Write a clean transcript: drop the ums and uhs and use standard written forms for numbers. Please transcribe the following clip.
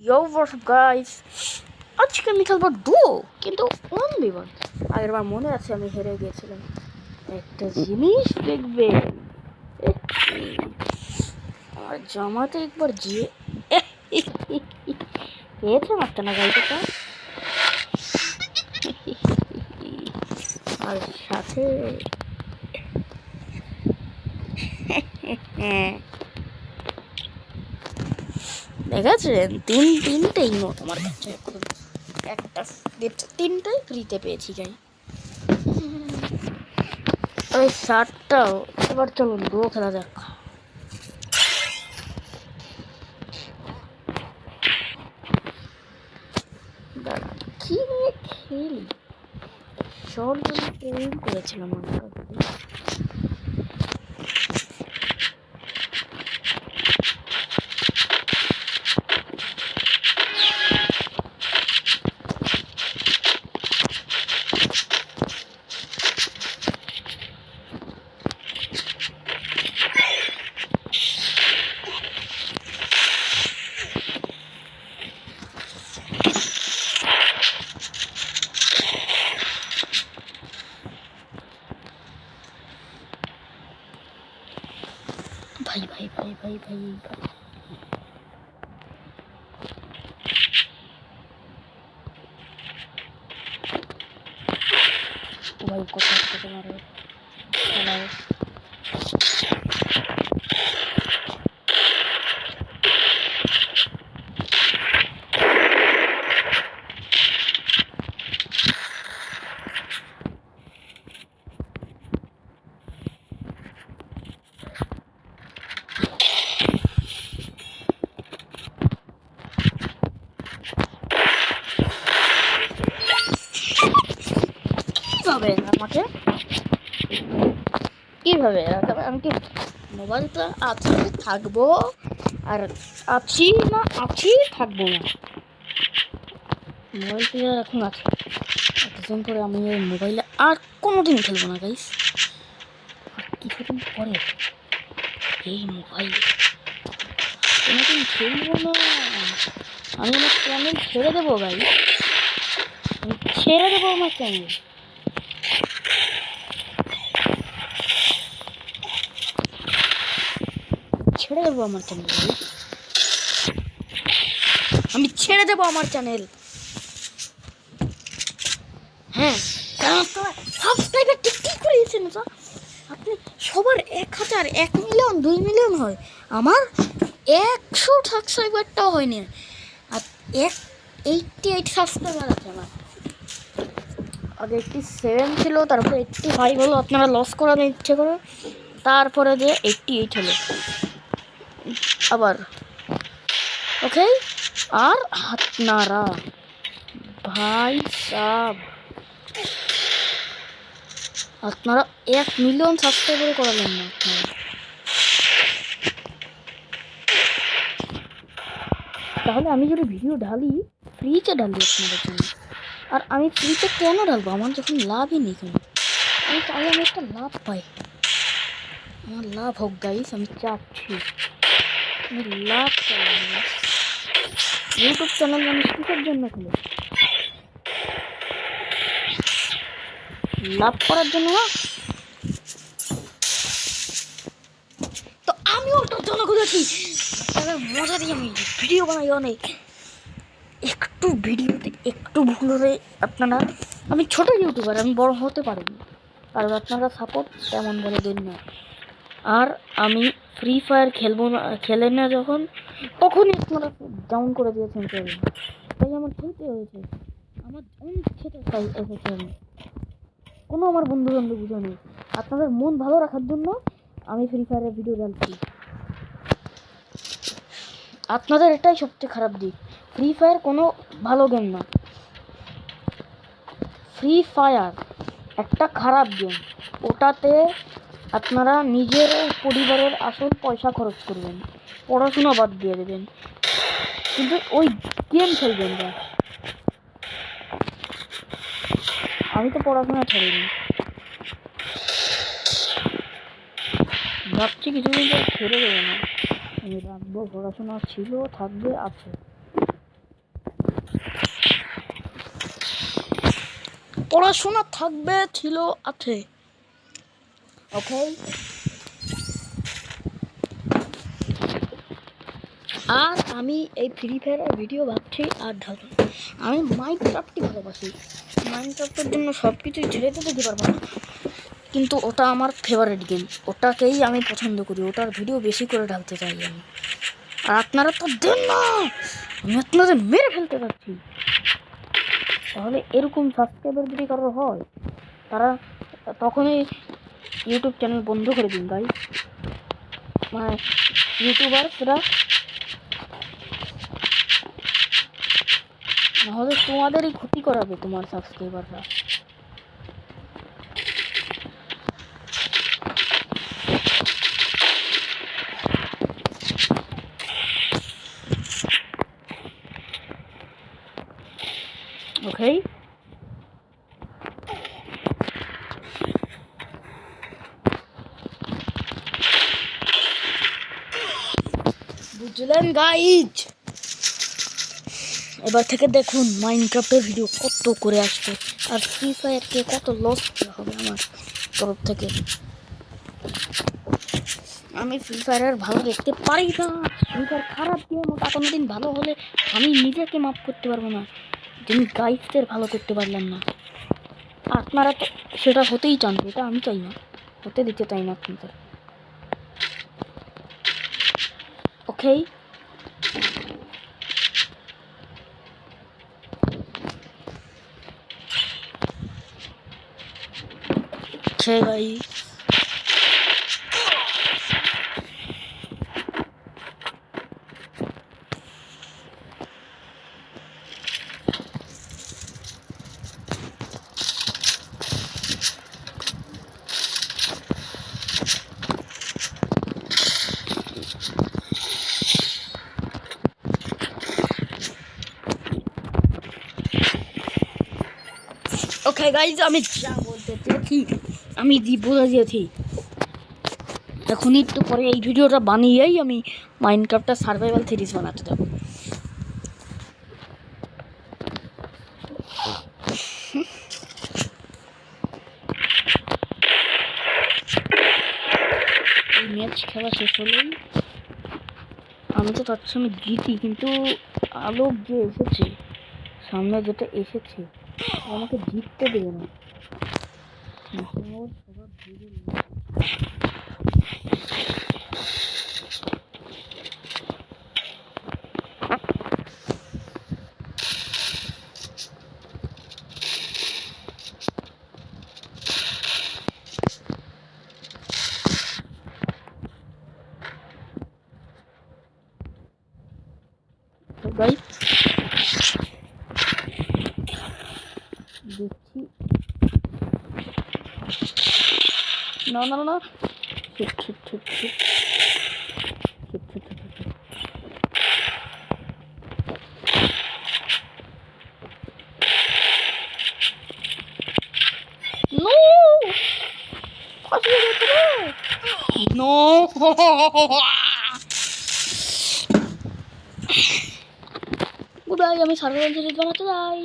Yo, what's up guys? আজকে আমি খেলবো ডুও, কিন্তু 1v1। আগেরবার মনে আছে আমি হেরে গিয়েছিলাম। একটা জিনিস দেখবেন, আমার জামাতে একবার যে পেয়েছে মারতে না গাড়িটা, আর সাথে দেখেছেন তিনটেই নোট আমার কাছে এখন। একটা তিনটাই ফ্রিতে পেয়েছি গাই। ওই শার্টটাও। এবার চলুন ডুও খেলা যাক। দাঁড়া, কি নিয়ে খেলি? শর্ট ট্রেনিং করেছিলাম আমরা। ভাই ভাই ভাই ভাই ভাই ভাই কোথায় থেকে মারে খেলায়। কিভাবে আমাকে কিভাবে আমি কি মোবাইলটা আছে থাকবো, আর আছি না আছি থাকবো না। মোবাইলটা এখন আছে, কিছুদিন পরে আমি এই মোবাইলে আর কোনোদিন খেলবো না গাইস। আর কিছুদিন পরে এই মোবাইল কোনোদিন খেলবো না। আমি আমার চ্যানেল ছেড়ে দেবো গাইস, আমি ছেড়ে দেবো আমার চ্যানেল। ছেড়ে দেবো আমার চ্যানেল, আমি ছেড়ে দেবো আমার চ্যানেল। হ্যাঁ, সাবস্ক্রাইবার ঠিক করে দিয়েছেন না আপনি? সবার 1000, 1 মিলিয়ন, 2 মিলিয়ন হয়, আমার 100 সাবস্ক্রাইবারটাও হয়নি। আর 88 সাবস্ক্রাইবার আছে আমার। আগে 87 ছিল, তারপরে 85 হলো, আপনারা লস করার ইচ্ছে করে, তারপরে যে 88 হলো আবার। ওকে, আর আপনারা ভাই সাব, আপনারা 1 মিলিয়ন সাবস্ক্রাইবার করালেন না আপনারা। তাহলে আমি যদি ভিডিও ঢালি, ফ্রিতে ঢালি আপনাদের জন্য। আর আমি ফ্রিতে কেন ঢালবো? আমার যখন লাভই নেই কেন, আমি একটা লাভ পাই। আমার লাভ হোক গাইস, আমি চাচ্ছি আমি লাভ চাই। ইউটিউব চ্যানেল মানুষ কিসের জন্য খুলে? লাভ করার জন্য না, তো আমিও ওটার জন্য খুলেছি। মজা দিয়ে আমি ভিডিও বানাই অনেক। একটু ভিডিওতে একটু ভুল হলে আপনারা, আমি ছোট ইউটিউবার, আমি বড় হতে পারিনি, কারণ আপনারা সাপোর্ট তেমন বলে দিন না। আর আমি ফ্রি ফায়ার খেলবো না, খেলে না যখন, তখনই আপনারা ডাউন করে দিয়েছেন চ্যানেল। তাই আমার খেলতে হয়েছে, আমার অনেক খেতে চাই এসেছে। আমি কোনো আমার বন্ধু বান্ধব বুঝে নেই, আপনাদের মন ভালো রাখার জন্য আমি ফ্রি ফায়ারের ভিডিও ডালছি। আপনাদের এটাই সবচেয়ে খারাপ দিক, ফ্রি ফায়ার কোনো ভালো গেম না। ফ্রি ফায়ার একটা খারাপ গেম, ওটাতে আপনারা নিজের পরিবারের আসল পয়সা খরচ করবেন, পড়াশোনা বাদ দিয়ে দেবেন, কিন্তু ওই গেম খেলবেন না। আমি তো পড়াশোনা ছাড়িনি, ভাবছি কিছুদিন পর ছেড়ে দেবো না, আমি রাখবো। পড়াশোনা ছিল, থাকবে, আছে। পড়াশোনা থাকবে, ছিল, আছে। ওকে, আর আমি এই ফ্রি ফায়ারের ভিডিও ভাবছি আর ঢালব। আমি মাইনক্রাফটই ভালোবাসি। মাইনক্রাফটের জন্য সব কিছুই ছেড়ে দিতে পারবো না, কিন্তু ওটা আমার ফেভারিট গেম, ওটাকেই আমি পছন্দ করি, ওটার ভিডিও বেশি করে ঢালতে চাই আমি। আর আপনারা তো দেন না, আমি আপনাদের মেরে ফেলতে পারছি। তাহলে এরকম সাবস্ক্রাইবার যদি কারো হয়, তারা তখনই ইউটিউব চ্যানেল বন্ধ করে দিন ভাই। মানে ইউটিউবার সেটা, নাহলে তোমাদেরই ক্ষতি করাবে তোমার সাবস্ক্রাইবাররা। ওকে, বুঝলেন গাইজ? এবার থেকে দেখুন মাইনক্রাফটের ভিডিও কত করে আসবে, আর ফ্রি ফায়ারকে কত লস দেওয়া হবে আমার তরফ থেকে। আমি ফ্রি ফায়ার ভালো দেখতে পারি না, ফ্রি ফায়ার খারাপ গেম, ওটা কোনোদিন ভালো হলে আমি নিজেকে মাফ করতে পারবো না। তুমি গাইডদের ভালো করতে পারলেন না, আপনারা তো সেটা হতেই চান, এটা আমি চাই না, হতে দিতে চাই না আপনাদের। ওকে, ভাই ওকে গাইজ, আমি যা বলতে চেয়েছি আমি বলে দিয়েছি। এখন একটু পরে এই ভিডিওটা বানিয়েই আমি মাইনক্রাফটটা সার্ভাইভাল সিরিজ বানাতে যাবো। এই ম্যাচ খেলা শেষ হলেই আমি তো চাচ্ছি আমি জিতি, কিন্তু আলোক যে এসেছে সামনে, যেটা এসেছে আমাকে জিততে দেবে না। গাইস দেখছি, না না না, ঠিক ঠিক ঠিক ঠিক ঠিক ঠিক ঠিক ঠিক। নো, ফাঁসিয়ে গেছে রে। নো, গুড বাই, আমি সার্ভাইভাল সিরিজ বানাতে যাই।